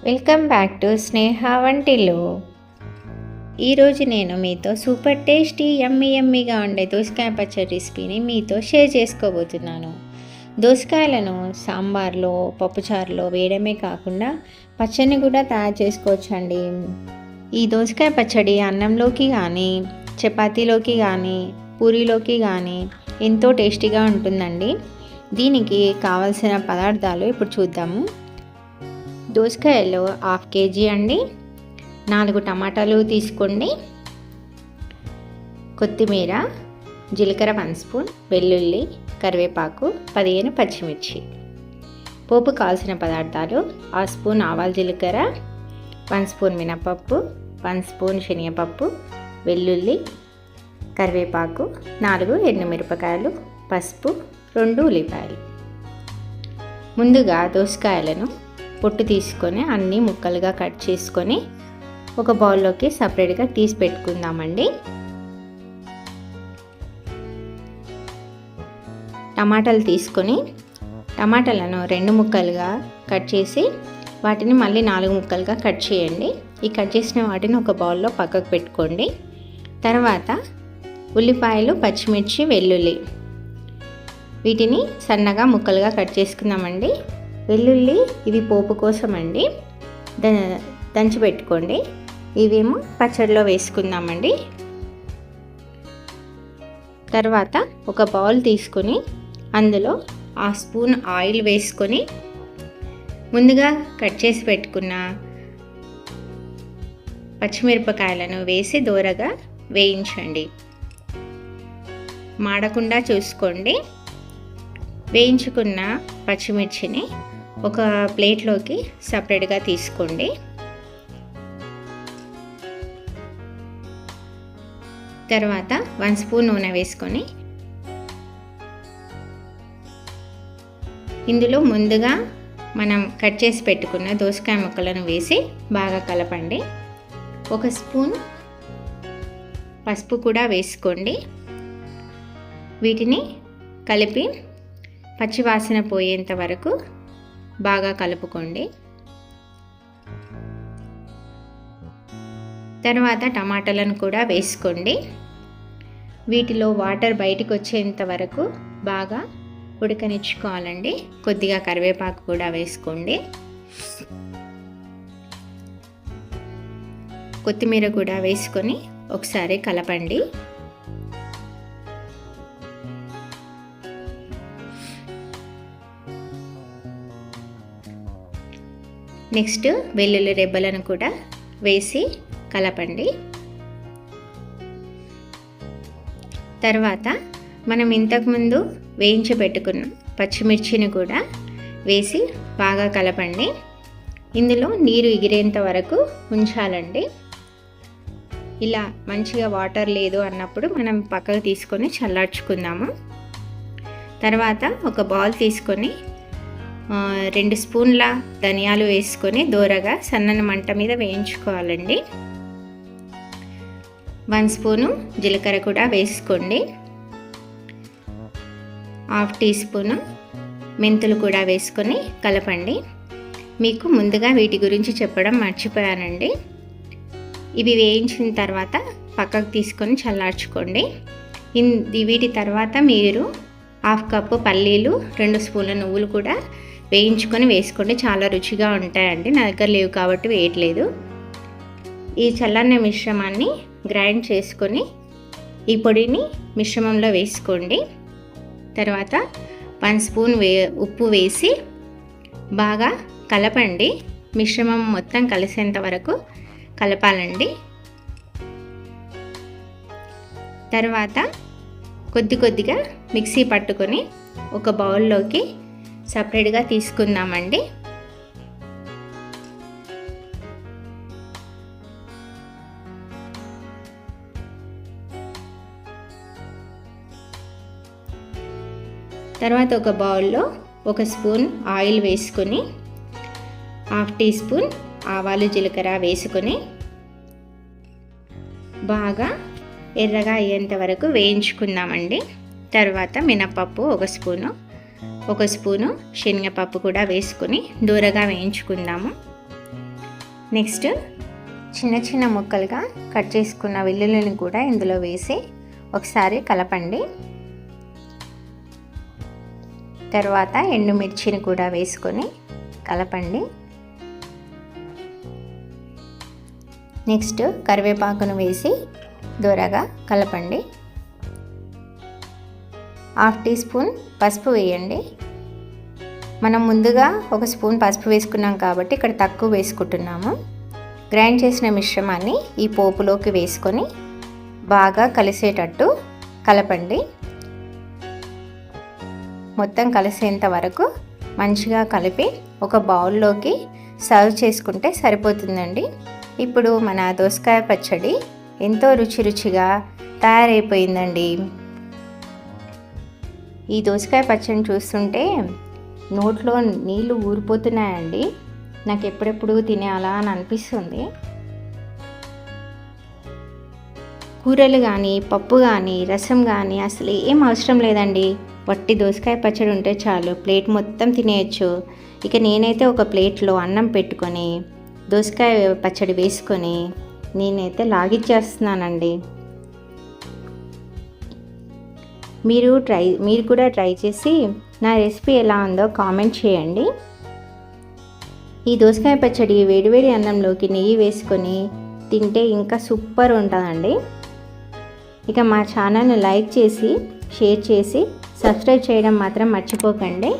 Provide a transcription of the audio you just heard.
Welcome back to స్నేహ వంటిల్లు. ఈరోజు నేను మీతో సూపర్ టేస్టీ యమ్మీగా ఉండే దోసకాయ పచ్చడి రెసిపీని మీతో షేర్ చేసుకోబోతున్నాను. దోసకాయలను సాంబార్లో, పప్పుచారులో వేయడమే కాకుండా పచ్చడిని కూడా తయారు చేసుకోవచ్చండి. ఈ దోసకాయ పచ్చడి అన్నంలోకి కానీ, చపాతీలోకి కానీ, పూరీలోకి కానీ ఎంతో టేస్టీగా ఉంటుందండి. దీనికి కావలసిన పదార్థాలు ఇప్పుడు చూద్దాము. దోసకాయలు 1/2 kg అండి. 4 టమాటాలు తీసుకోండి. కొత్తిమీర, జీలకర్ర 1 స్పూన్, వెల్లుల్లి, కరివేపాకు, 15 పచ్చిమిర్చి. పోపు కావాల్సిన పదార్థాలు: 1 స్పూన్ ఆవాల జీలకర్ర, 1 స్పూన్ మినపప్పు, 1 స్పూన్ శనగపప్పు, వెల్లుల్లి, కరివేపాకు, 4 ఎండుమిరపకాయలు, పసుపు, 2 ఉల్లిపాయలు. ముందుగా దోసకాయలను పొట్టు తీసుకొని అన్నీ ముక్కలుగా కట్ చేసుకొని ఒక బౌల్లోకి సపరేట్గా తీసి పెట్టుకుందామండి. టమాటాలు తీసుకొని టమాటాలను 2 ముక్కలుగా కట్ చేసి వాటిని మళ్ళీ 4 ముక్కలుగా కట్ చేయండి. ఈ కట్ చేసిన వాటిని ఒక బౌల్లో పక్కకు పెట్టుకోండి. తర్వాత ఉల్లిపాయలు, పచ్చిమిర్చి, వెల్లుల్లి వీటిని సన్నగా ముక్కలుగా కట్ చేసుకుందామండి. వెల్లుల్లి ఇవి పోపు కోసం అండి, దంచి పెట్టుకోండి. ఇవేమో పచ్చడిలో వేసుకుందామండి. తర్వాత ఒక బౌల్ తీసుకొని అందులో 1 స్పూన్ ఆయిల్ వేసుకొని ముందుగా కట్ చేసి పెట్టుకున్న పచ్చిమిరపకాయలను వేసి దోరగా వేయించండి. మాడకుండా చూసుకోండి. వేయించుకున్న పచ్చిమిర్చిని ఒక ప్లేట్లోకి సపరేట్గా తీసుకోండి. తర్వాత 1 స్పూన్ నూనె వేసుకొని ఇందులో ముందుగా మనం కట్ చేసి పెట్టుకున్న దోసకాయ ముక్కలను వేసి బాగా కలపండి. 1 స్పూన్ పసుపు కూడా వేసుకోండి. వీటిని కలిపి పచ్చివాసన పోయేంత వరకు బాగా కలుపుకోండి. తర్వాత టమాటాలను కూడా వేసుకోండి. వీటిలో వాటర్ బయటకు వచ్చేంత వరకు బాగా ఉడకనిచ్చుకోవాలండి. కొద్దిగా కరివేపాకు కూడా వేసుకోండి. కొత్తిమీర కూడా వేసుకొని ఒకసారి కలపండి. నెక్స్ట్ వెల్లుల్లి రెబ్బలను కూడా వేసి కలపండి. తర్వాత మనం ఇంతకుముందు వేయించి పెట్టుకున్న పచ్చిమిర్చిని కూడా వేసి బాగా కలపండి. ఇందులో నీరు ఎగిరేంత వరకు ఉంచాలండి. ఇలా మంచిగా వాటర్ లేదు అన్నప్పుడు మనం పక్కకు తీసుకొని చల్లార్చుకుందాము. తర్వాత ఒక బౌల్ తీసుకొని 2 స్పూన్ల ధనియాలు వేసుకొని దోరగా సన్నని మంట మీద వేయించుకోవాలండి. 1 స్పూను జీలకర్ర కూడా వేసుకోండి. 1/2 టీ స్పూను మెంతులు కూడా వేసుకొని కలపండి. మీకు ముందుగా వీటి గురించి చెప్పడం మర్చిపోయానండి. ఇవి వేయించిన తర్వాత పక్కకు తీసుకొని చల్లార్చుకోండి. వీటి తర్వాత మీరు 1/2 కప్పు పల్లీలు, 2 స్పూన్ల నువ్వులు కూడా వేయించుకొని వేసుకోండి. చాలా రుచిగా ఉంటాయండి. నా దగ్గర లేవు కాబట్టి వేయట్లేదు. ఈ చల్లన్న మిశ్రమాన్ని గ్రైండ్ చేసుకొని ఈ పొడిని మిశ్రమంలో వేసుకోండి. తర్వాత 1 స్పూన్ ఉప్పు వేసి బాగా కలపండి. మిశ్రమం మొత్తం కలిసేంత వరకు కలపాలండి. తర్వాత కొద్దిగా మిక్సీ పట్టుకొని ఒక బౌల్లోకి సపరేట్గా తీసుకుందామండి. తర్వాత ఒక బౌల్లో 1 స్పూన్ ఆయిల్ వేసుకొని 1/2 టీ స్పూన్ ఆవాలు, జీలకర్ర వేసుకొని బాగా ఎర్రగా అయ్యేంత వరకు వేయించుకుందామండి. తర్వాత మినపప్పు 1 స్పూను, 1 స్పూను శనగపప్పు కూడా వేసుకొని దూరగా వేయించుకుందాము. నెక్స్ట్ చిన్న చిన్న ముక్కలుగా కట్ చేసుకున్న వెల్లుల్లిని కూడా ఇందులో వేసి ఒకసారి కలపండి. తర్వాత ఎండుమిర్చిని కూడా వేసుకొని కలపండి. నెక్స్ట్ కరివేపాకును వేసి దూరగా కలపండి. 1/2 టీ స్పూన్ పసుపు వేయండి. మనం ముందుగా 1 స్పూన్ పసుపు వేసుకున్నాం కాబట్టి ఇక్కడ తక్కువ వేసుకుంటున్నాము. గ్రైండ్ చేసిన మిశ్రమాన్ని ఈ పోపులోకి వేసుకొని బాగా కలిసేటట్టు కలపండి. మొత్తం కలిసేంత వరకు మంచిగా కలిపి ఒక బౌల్లోకి సర్వ్ చేసుకుంటే సరిపోతుందండి. ఇప్పుడు మన దోసకాయ పచ్చడి ఎంతో రుచిగా తయారైపోయిందండి. ఈ దోసకాయ పచ్చడిని చూస్తుంటే నోట్లో నీళ్ళు ఊరిపోతున్నాయండి. నాకు ఎప్పుడెప్పుడు తినేలా అని అనిపిస్తుంది. కూరలు కానీ, పప్పు కానీ, రసం కానీ అసలు ఏం అవసరం లేదండి. వట్టి దోసకాయ పచ్చడి ఉంటే చాలు, ప్లేట్ మొత్తం తినేయచ్చు. ఇక నేనైతే ఒక ప్లేట్లో అన్నం పెట్టుకొని దోసకాయ పచ్చడి వేసుకొని నేనైతే లాగిచ్చేస్తున్నానండి. మీరు కూడా ట్రై చేసి నా రెసిపీ ఎలా ఉందో కామెంట్ చేయండి. ఈ దోసకాయ పచ్చడి వేడివేడి అన్నంలోకి నెయ్యి వేసుకొని తింటే ఇంకా సూపర్ ఉంటుందండి. ఇక మా ఛానల్ని లైక్ చేసి, షేర్ చేసి, సబ్స్క్రైబ్ చేయడం మాత్రం మర్చిపోకండి.